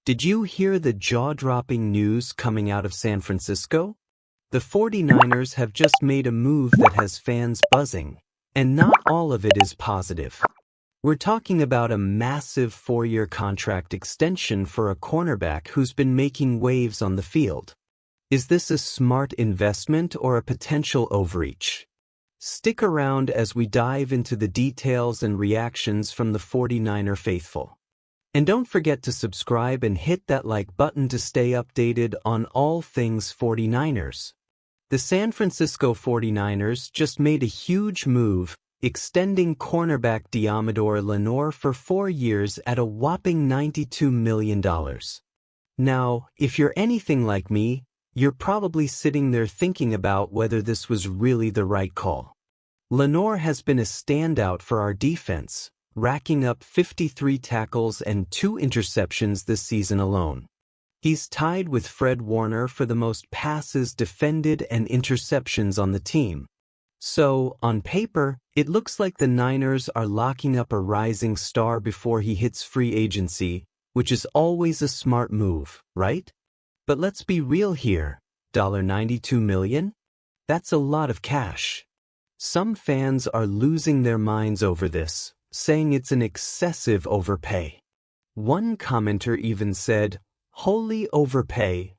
Did you hear the jaw-dropping news coming out of San Francisco? The 49ers have just made a move that has fans buzzing, and not all of it is positive. We're talking about a massive 4-year contract extension for a cornerback who's been making waves on the field. Is this a smart investment or a potential overreach? Stick around as we dive into the details and reactions from the 49er faithful. And don't forget to subscribe and hit that like button to stay updated on all things 49ers. The San Francisco 49ers just made a huge move, extending cornerback Deommodore Lenoir for 4 years at a whopping $92 million. Now, if you're anything like me, you're probably sitting there thinking about whether this was really the right call. Lenoir has been a standout for our defense, racking up 53 tackles and 2 interceptions this season alone. He's tied with Fred Warner for the most passes defended and interceptions on the team. So, on paper, it looks like the Niners are locking up a rising star before he hits free agency, which is always a smart move, right? But let's be real here, $92 million? That's a lot of cash. Some fans are losing their minds over this, saying it's an excessive overpay. One commenter even said, "Holy overpay."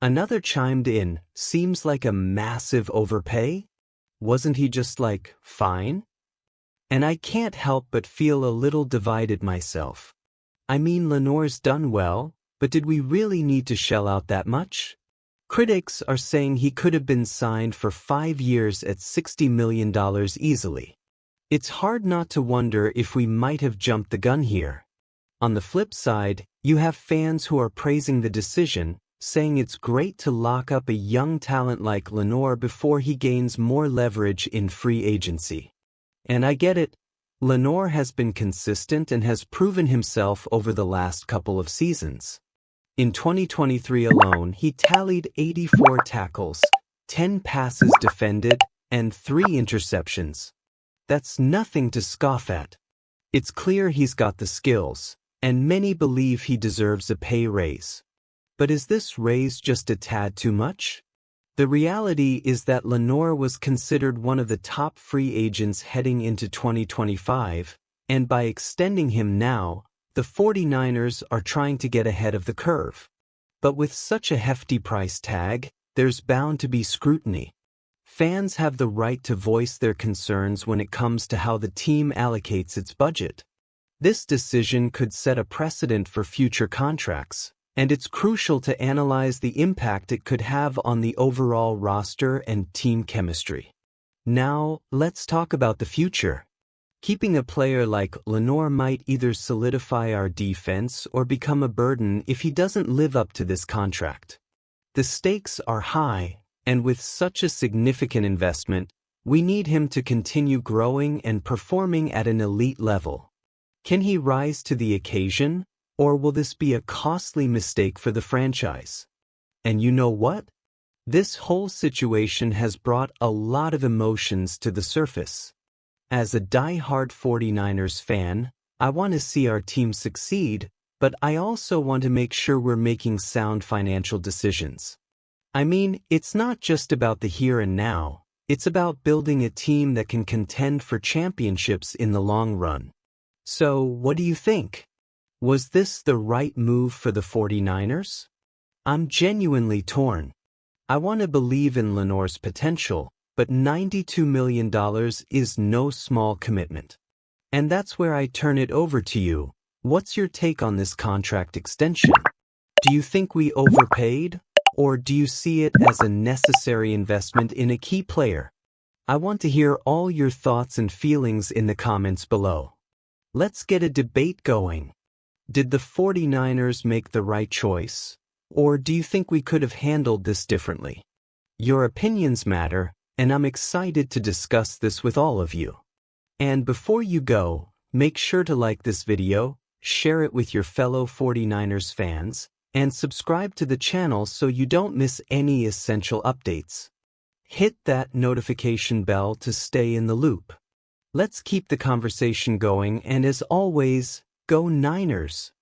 Another chimed in, "Seems like a massive overpay? Wasn't he just like, fine?" And I can't help but feel a little divided myself. I mean, Lenoir's done well, but did we really need to shell out that much? Critics are saying he could have been signed for 5 years at $60 million easily. It's hard not to wonder if we might have jumped the gun here. On the flip side, you have fans who are praising the decision, saying it's great to lock up a young talent like Lenoir before he gains more leverage in free agency. And I get it. Lenoir has been consistent and has proven himself over the last couple of seasons. In 2023 alone, he tallied 84 tackles, 10 passes defended, and 3 interceptions. That's nothing to scoff at. It's clear he's got the skills, and many believe he deserves a pay raise. But is this raise just a tad too much? The reality is that Lenoir was considered one of the top free agents heading into 2025, and by extending him now, the 49ers are trying to get ahead of the curve. But with such a hefty price tag, there's bound to be scrutiny. Fans have the right to voice their concerns when it comes to how the team allocates its budget. This decision could set a precedent for future contracts, and it's crucial to analyze the impact it could have on the overall roster and team chemistry. Now, let's talk about the future. Keeping a player like Lenoir might either solidify our defense or become a burden if he doesn't live up to this contract. The stakes are high, and with such a significant investment, we need him to continue growing and performing at an elite level. Can he rise to the occasion, or will this be a costly mistake for the franchise? And you know what? This whole situation has brought a lot of emotions to the surface. As a die-hard 49ers fan, I want to see our team succeed, but I also want to make sure we're making sound financial decisions. I mean, it's not just about the here and now, it's about building a team that can contend for championships in the long run. So, what do you think? Was this the right move for the 49ers? I'm genuinely torn. I want to believe in Lenoir's potential, but $92 million is no small commitment. And that's where I turn it over to you. What's your take on this contract extension? Do you think we overpaid, or do you see it as a necessary investment in a key player? I want to hear all your thoughts and feelings in the comments below. Let's get a debate going. Did the 49ers make the right choice, or do you think we could have handled this differently? Your opinions matter, and I'm excited to discuss this with all of you. And before you go, make sure to like this video, share it with your fellow 49ers fans, and subscribe to the channel so you don't miss any essential updates. Hit that notification bell to stay in the loop. Let's keep the conversation going, and as always, go Niners!